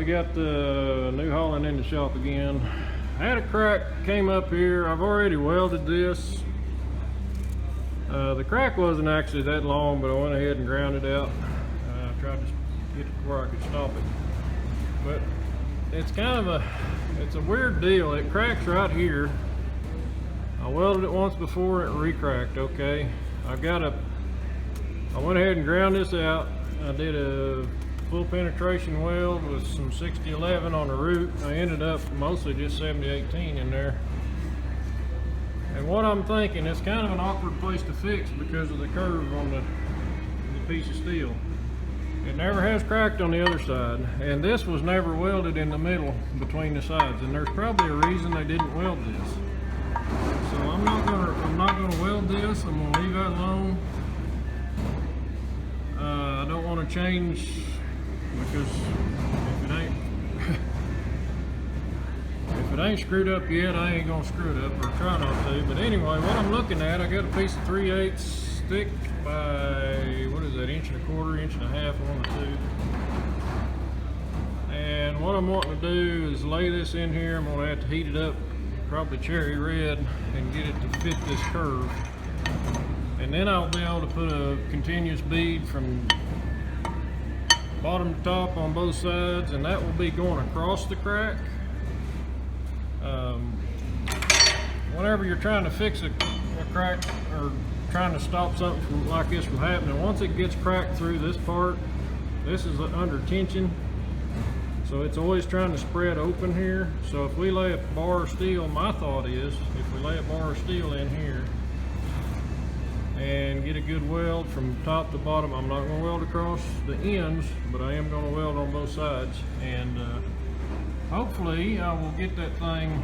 got the New Holland in the shop again. I had a crack came up here. I've already welded this. The crack wasn't actually that long, but I went ahead and ground it out. I tried to get it where I could stop it. But it's kind of it's a weird deal. It cracks right here. I welded it once before, it re-cracked. Okay, I went ahead and ground this out. I did a full penetration weld with some 6011 on the root. I ended up mostly just 7018 in there. And what I'm thinking, it's kind of an awkward place to fix because of the curve on the piece of steel. It never has cracked on the other side, and this was never welded in the middle between the sides, and there's probably a reason they didn't weld this. So I'm not gonna weld this. I'm gonna leave that alone. I don't want to change because if it ain't screwed up yet, I ain't gonna screw it up, or try not to. But anyway, what I'm looking at, I got a piece of 3/8 thick by, what is that, 1¼ inch, 1/2 on the tube. And what I'm wanting to do is lay this in here. I'm gonna have to heat it up, probably cherry red, and get it to fit this curve. And then I'll be able to put a continuous bead from bottom to top on both sides, and that will be going across the crack. Whenever you're trying to fix a crack or trying to stop something like this from happening, once it gets cracked through this part, this is under tension, so it's always trying to spread open here. So if we lay a bar of steel, my thought is, if we lay a bar of steel in here and get a good weld from top to bottom, I'm not going to weld across the ends, but I am going to weld on both sides, and hopefully I will get that thing,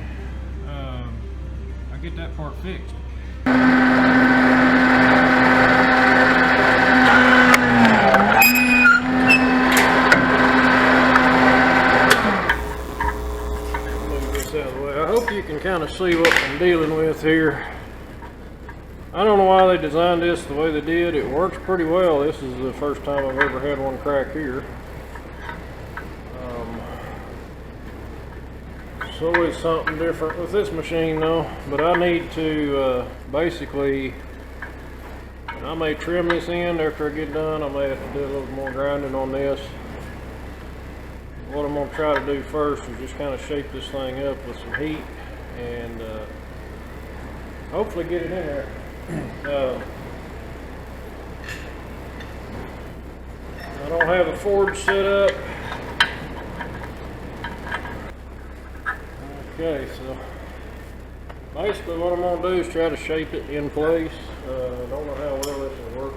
I get that part fixed. Move this out of the way. I hope you can kind of see what I'm dealing with here. I don't know why they designed this the way they did. It works pretty well. This is the first time I've ever had one crack here. It's always something different with this machine though, but I need to basically, I may trim this end after I get done. I may have to do a little more grinding on this. What I'm going to try to do first is just kind of shape this thing up with some heat and hopefully get it in there. I don't have a forge set up. Okay, so basically what I'm going to do is try to shape it in place. I don't know how well this will work.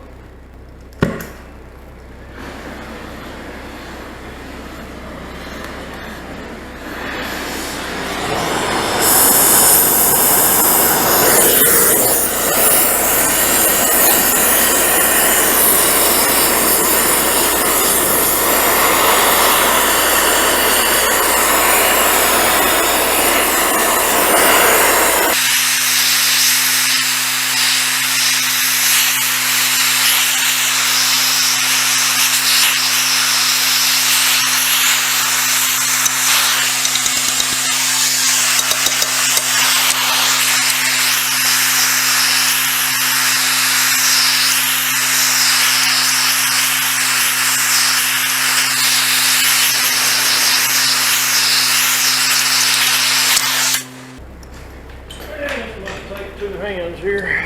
Hands here.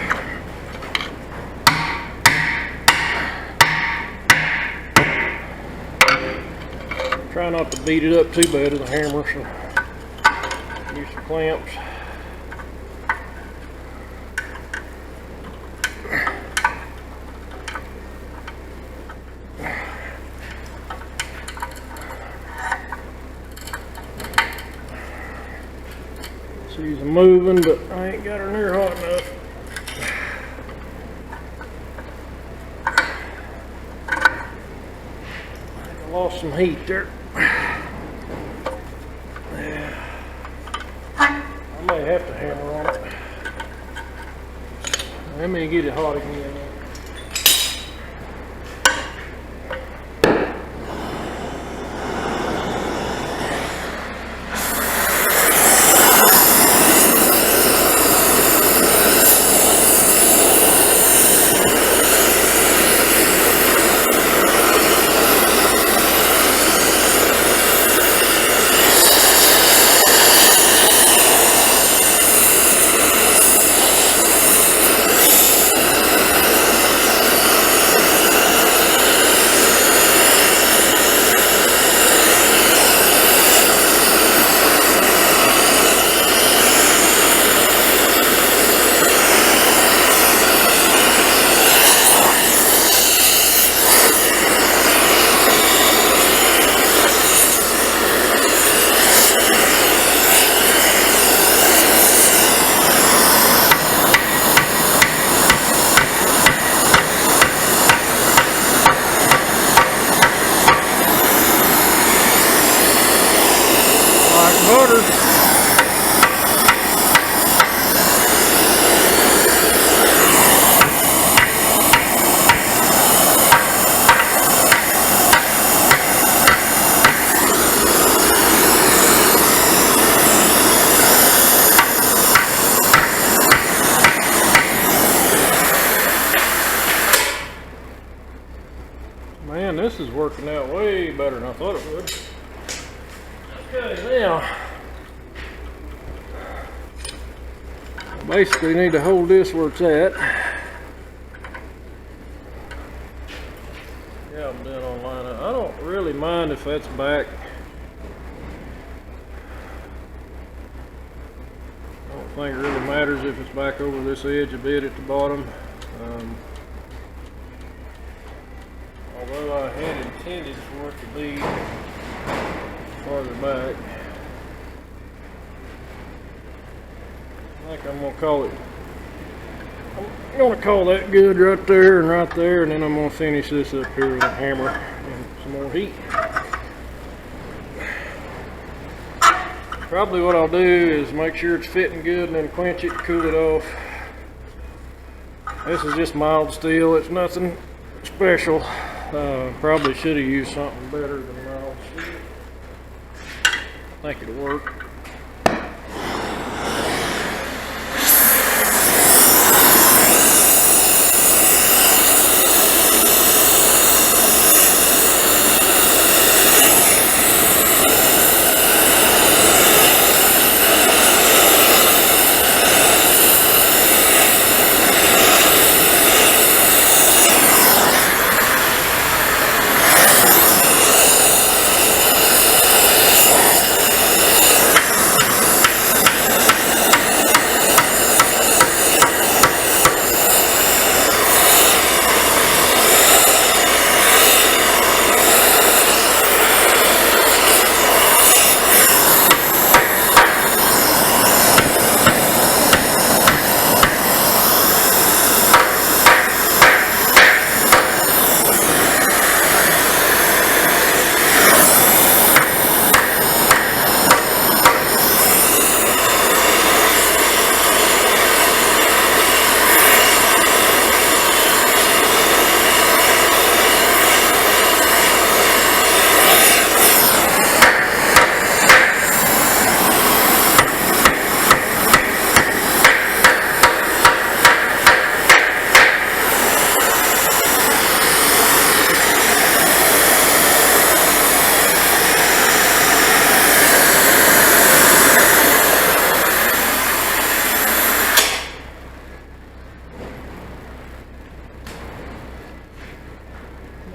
Try not to beat it up too bad with a hammer, so use some clamps. She's moving, but I ain't got her near hot enough. I lost some heat there. I may have to hammer on it. Let me get it hot again. this is working out way better than I thought it would. Okay, now I basically need to hold this where it's at. Yeah, I'm done on line up. I don't really mind if that's back. I don't think it really matters if it's back over this edge a bit at the bottom. Although I had intended for it to be farther back. I think I'm gonna call it. I'm gonna call that good right there, and then I'm gonna finish this up here with a hammer and some more heat. Probably what I'll do is make sure it's fitting good and then quench it, cool it off. This is just mild steel, it's nothing special. Probably should have used something better than mild steel. I think it'll work.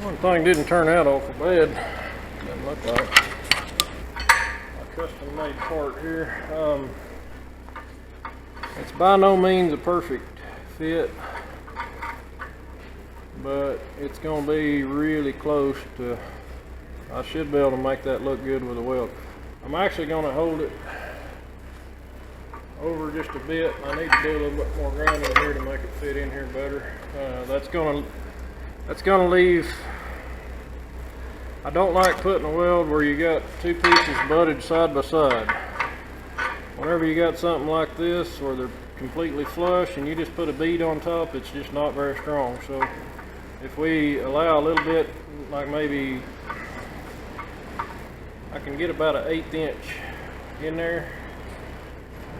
One thing didn't turn out awful bad. Doesn't look like. A custom made part here. It's by no means a perfect fit, but it's going to be really close to. I should be able to make that look good with a weld. I'm actually going to hold it over just a bit. I need to do a little bit more grinding here to make it fit in here better. That's gonna leave. I don't like putting a weld where you got two pieces butted side by side. Whenever you got something like this where they're completely flush and you just put a bead on top, it's just not very strong. So if we allow a little bit, like maybe I can get about an 1/8 inch in there.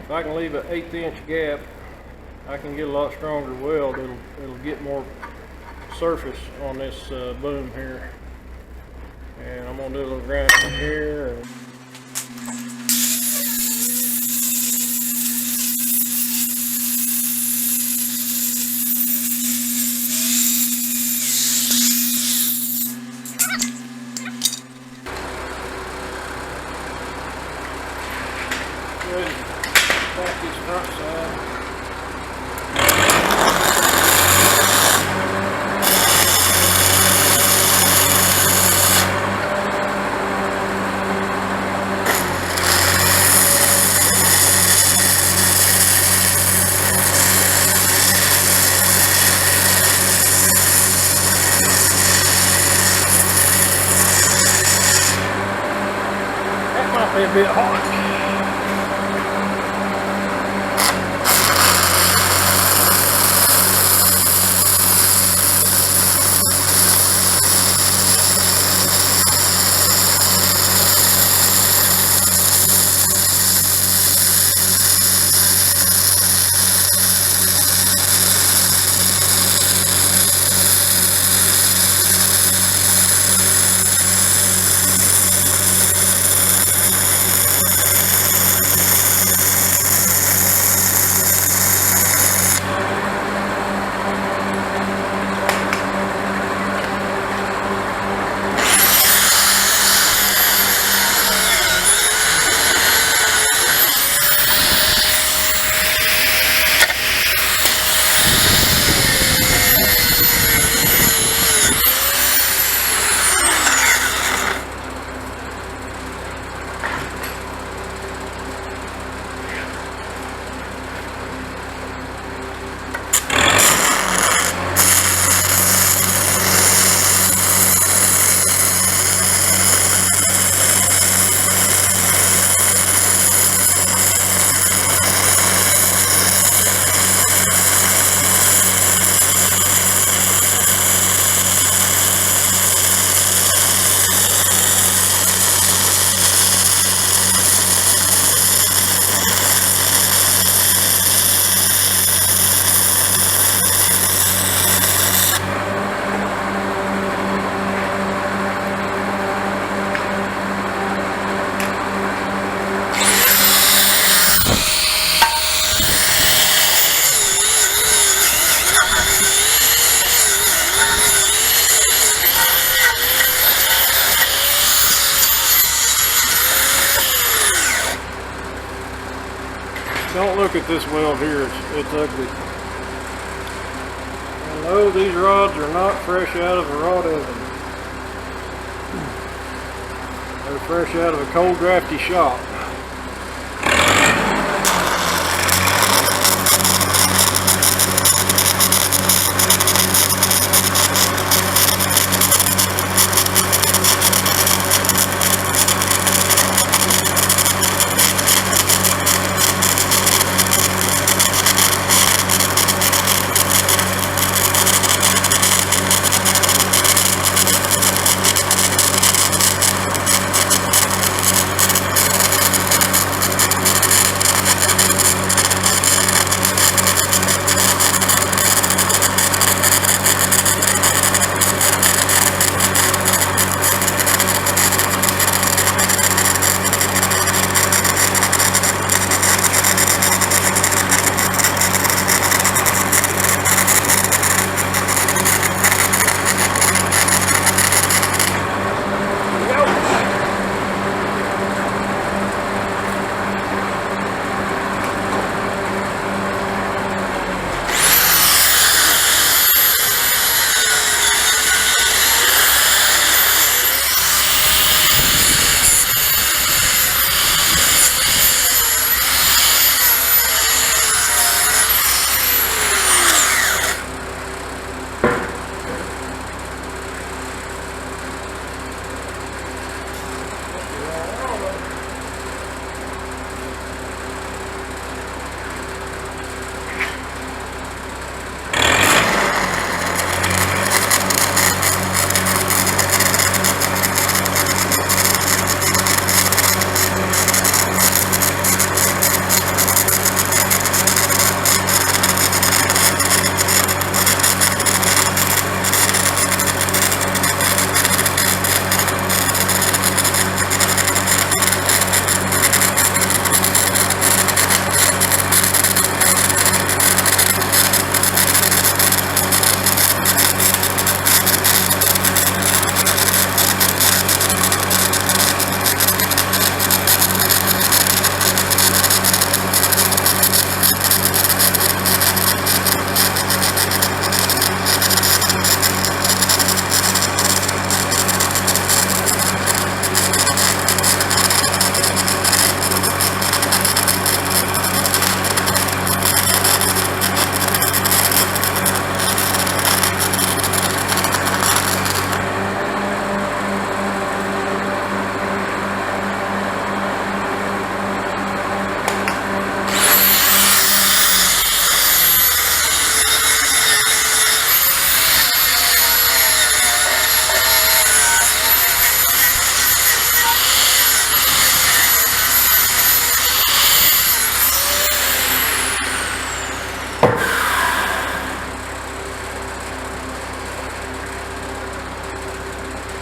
If I can leave an 1/8 inch gap, I can get a lot stronger weld. It'll get more surface on this boom here. And I'm gonna do a little grinding here. Go ahead and back this front side. A bit hot. don't look at this weld here, it's ugly. And no, these rods are not fresh out of a rod oven. They're fresh out of a cold, drafty shop.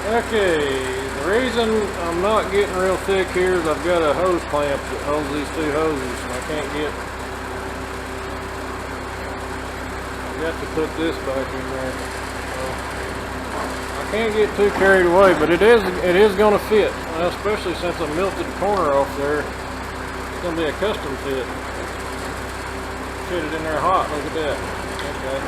Okay, the reason I'm not getting real thick here is I've got a hose clamp that holds these two hoses, and I can't get. I've got to put this back in there. So I can't get too carried away, but it is going to fit, well, especially since I melted the corner off there. It's going to be a custom fit. Fit it in there hot. Look at that. Okay.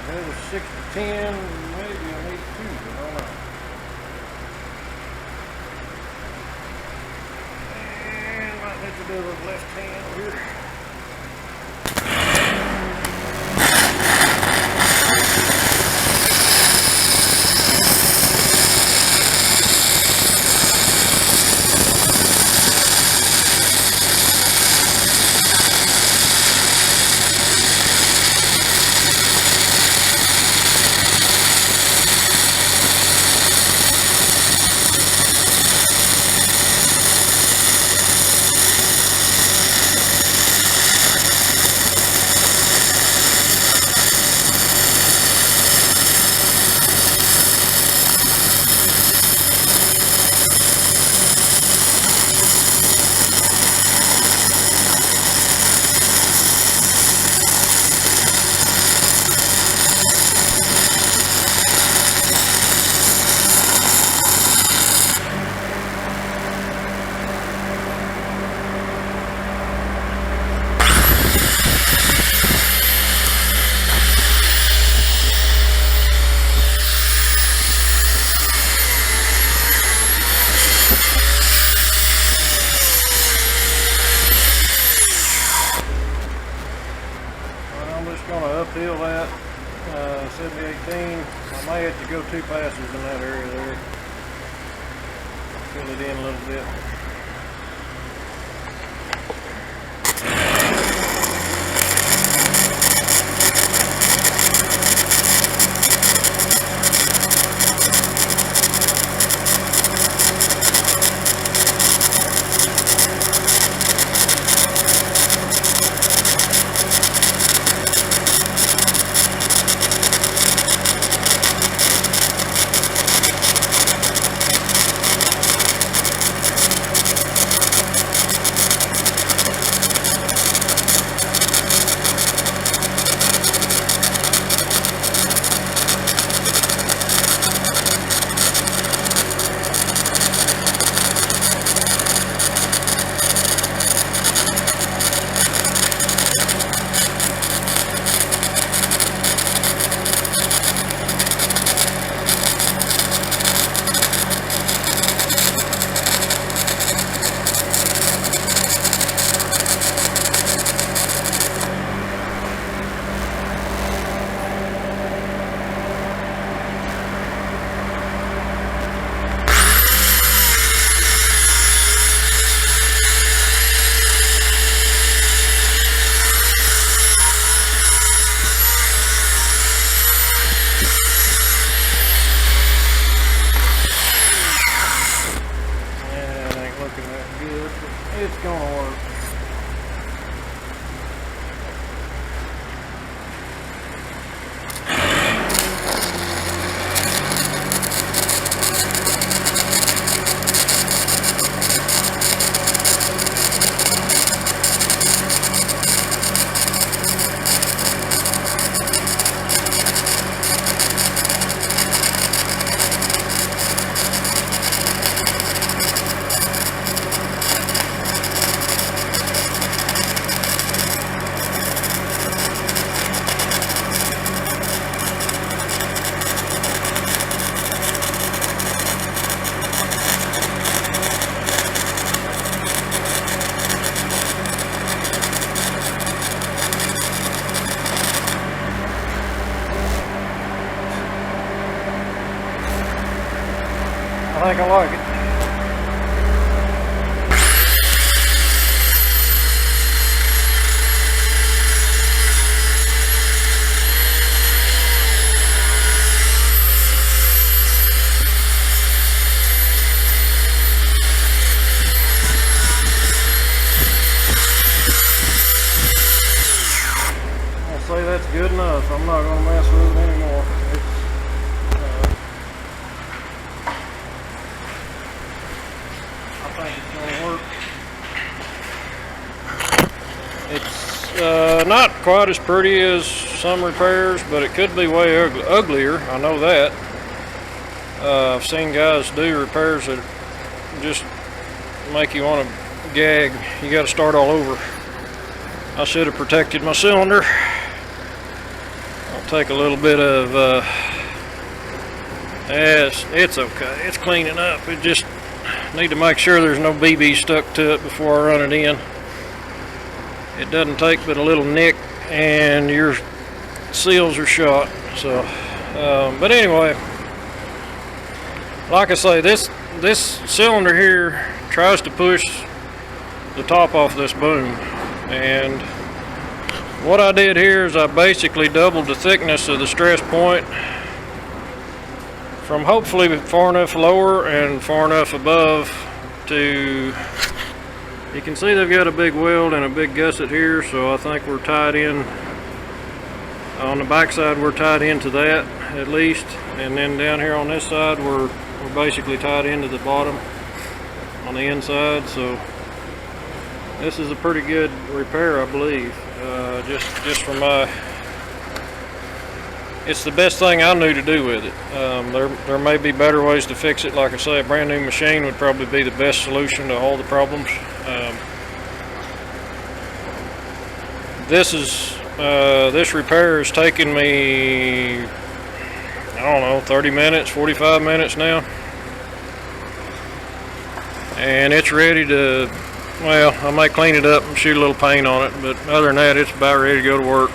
There's a 6 to 10, maybe I need 2, I don't know. And might need to do a left hand here. seal that. 7018. I may have to go 2 passes in that area there. Fill it in a little bit. It's gonna work. I think I like it. I'll say that's good enough. I'm not going to mess with it anymore. It's not quite as pretty as some repairs, but it could be way uglier. I know that. I've seen guys do repairs that just make you want to gag. You got to start all over. I should have protected my cylinder. I'll take a little bit of it's okay. It's cleaning up. It just need to make sure there's no BB stuck to it before I run it in. It doesn't take but a little nick and your seals are shot. So but anyway, like I say, this cylinder here tries to push the top off this boom, and what I did here is I basically doubled the thickness of the stress point from hopefully far enough lower and far enough above to, you can see they've got a big weld and a big gusset here, so I think we're tied in on the back side. We're tied into that at least, and then down here on this side we're basically tied into the bottom on the inside. So this is a pretty good repair, I believe. Just from my, it's the best thing I knew to do with it. There may be better ways to fix it. Like I say, a brand new machine would probably be the best solution to all the problems. This repair has taken me, I don't know, 30 minutes, 45 minutes now, and it's ready to, well, I might clean it up and shoot a little paint on it, but other than that, it's about ready to go to work.